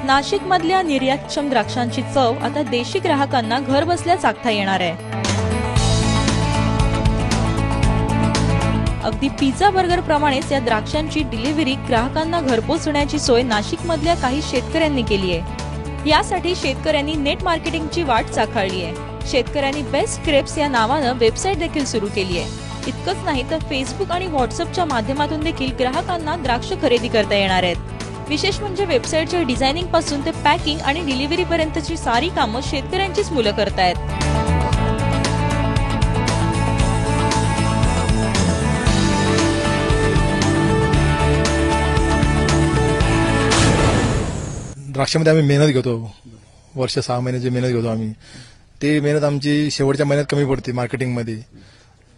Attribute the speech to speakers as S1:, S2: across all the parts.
S1: नाशिकमधल्या निर्यातक्षम द्राक्षांची चव आता देशी ग्राहकांना घर बसल्या चाखता येणार आहे। अगदी पिझ्झा बर्गर प्रमाणेच या द्राक्षांची डिलिव्हरी ग्राहकांना घरपोच होण्याची सोय नाशिकमधल्या काही शेतकऱ्यांनी केली आहे। यासाठी शेतकऱ्यांनी नेट मार्केटिंगची वाट चाखळली आहे। शेतकऱ्यांनी बेस्ट क्रेप्स या नावानं वेबसाईट देखील सुरू केली आहे। इतकंच नाही तर फेसबुक आणि व्हॉट्सअपच्या माध्यमातून देखील ग्राहकांना द्राक्ष खरेदी करता येणार आहेत। विशेष म्हणजे वेबसाईटच्या डिझायनिंग पासून ते पॅकिंग आणि डिलिव्हरी पर्यंतची सारी कामं शेतकऱ्यांचीच मुलं करतायत।
S2: द्राक्षामध्ये आम्ही मेहनत घेतो, वर्ष 6 महिन्याची मेहनत घेतो आम्ही। ती मेहनत आमची शेवटच्या महिन्यात कमी पडते मार्केटिंगमध्ये।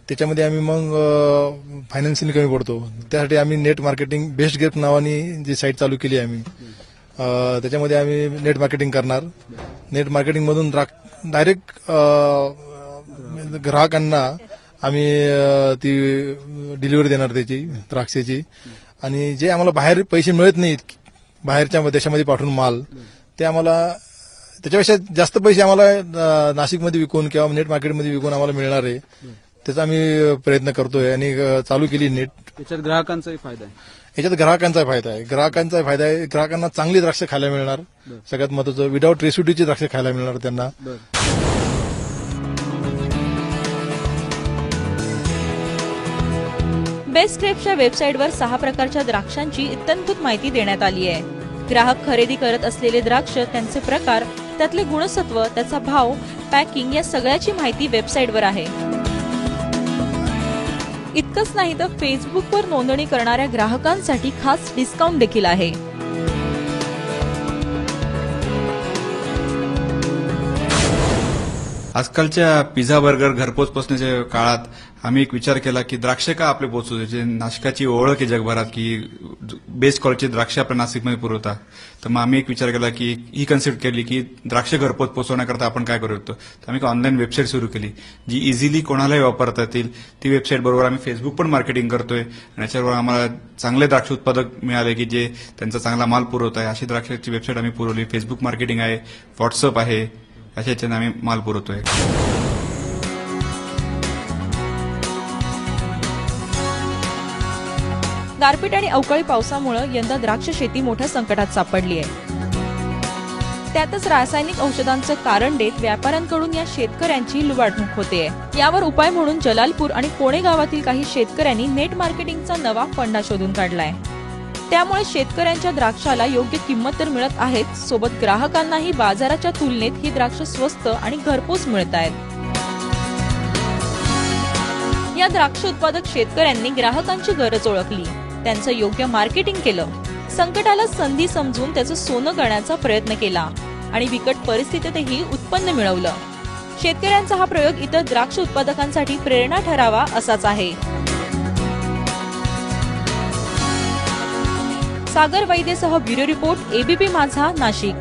S2: त्याच्यामध्ये आम्ही मग फायनान्शियली कमी पडतो। त्यासाठी आम्ही नेट मार्केटिंग बेस्ट ग्रेप नावाने जी साईट चालू केली आहे आम्ही, त्याच्यामध्ये आम्ही नेट मार्केटिंग करणार। नेट मार्केटिंग मधून डायरेक्ट ग्राहकांना आम्ही ती डिलिव्हरी देणार त्याची द्राक्षाची। आणि जे आम्हाला बाहेर पैसे मिळत नाहीत बाहेरच्या देशामध्ये पाठवून माल, ते आम्हाला त्याच्यापेक्षा जास्त पैसे आम्हाला नाशिकमध्ये विकून किंवा नेट मार्केटमध्ये विकून आम्हाला मिळणार आहे। त्याचा आम्ही प्रयत्न करतोय आणि चालू केली नेट।
S3: याच्यात ग्राहकांचाही फायदा आहे,
S2: याच्यात ग्राहकांचा फायदा आहे। ग्राहकांना चांगली द्राक्ष खायला मिळणार, सगळ्यात महत्वाचं विदाऊट रेसिड्यूची द्राक्ष खायला मिळणार त्यांना।
S1: बेस्ट क्रेप्सच्या वेबसाईटवर 6 प्रकारच्या द्राक्षांची इत्थंभूत माहिती देण्यात आली आहे। ग्राहक खरेदी करत असलेले द्राक्ष, त्यांचे प्रकार, त्यातले गुणसत्व, त्याचा भाव, पॅकिंग या सगळ्याची माहिती वेबसाईटवर आहे। इतकंच नाही तर फेसबुकवर नोंदणी करणाऱ्या ग्राहकांसाठी खास डिस्काउंट देखील आहे।
S4: आजकालच्या पिझ्झा बर्गर घरपोच पोचण्याच्या काळात आम्ही एक विचार केला की द्राक्ष का आपले पोचवू, जे नाशिकाची ओळख आहे जगभरात की बेस्ट क्वालिटीचे द्राक्ष आपल्या नाशिकमध्ये पुरवतात। तर मग आम्ही एक विचार केला की ही कन्सेप्ट केली की द्राक्ष घरपोच पोचवण्याकरता आपण काय करू शकतो। तर आम्ही एक ऑनलाईन वेबसाईट सुरू केली जी इझिली कोणालाही वापरता येतील। ती वेबसाईट बरोबर आम्ही फेसबुक पण मार्केटिंग करतोय आणि याच्यावर आम्हाला चांगले द्राक्ष उत्पादक मिळाले की जे त्यांचा चांगला माल पुरवत आहे, अशी द्राक्षाची वेबसाईट आम्ही पुरवली। फेसबुक मार्केटिंग आहे, व्हॉट्सअप आहे, अशा याच्याने आम्ही माल पुरवतोय।
S1: गारपीट आणि अवकाळी पावसामुळे यंदा द्राक्ष शेती मोठ्या संकटात सापडली आहे। त्यातच रासायनिक औषधांचं कारण देत व्यापाऱ्यांकडून या शेतकऱ्यांची लुबाडणूक होते। यावर उपाय म्हणून जलालपूर आणि कोणे गावातील काही शेतकऱ्यांनी नेट मार्केटिंगचा नवा फंडा शोधून काढलाय। त्यामुळे शेतकऱ्यांच्या द्राक्षाला योग्य किंमत तर मिळत आहेच, सोबत ग्राहकांनाही बाजाराच्या तुलनेत ही द्राक्ष स्वस्त आणि घरपोच मिळत आहेत। या द्राक्ष उत्पादक शेतकऱ्यांनी ग्राहकांची गरज ओळखली, त्यांचं योग्य मार्केटिंग केलं, संकटाला संधी समजून त्याचं सोनं करण्याचा प्रयत्न केला आणि बिकट परिस्थितीतही उत्पन्न मिळवलं। शेतकऱ्यांचा हा प्रयोग इतर द्राक्ष उत्पादकांसाठी प्रेरणा ठरावा असाच आहे। सागर वैद्यसह ब्युरो रिपोर्ट, एबीपी माझा, नाशिक।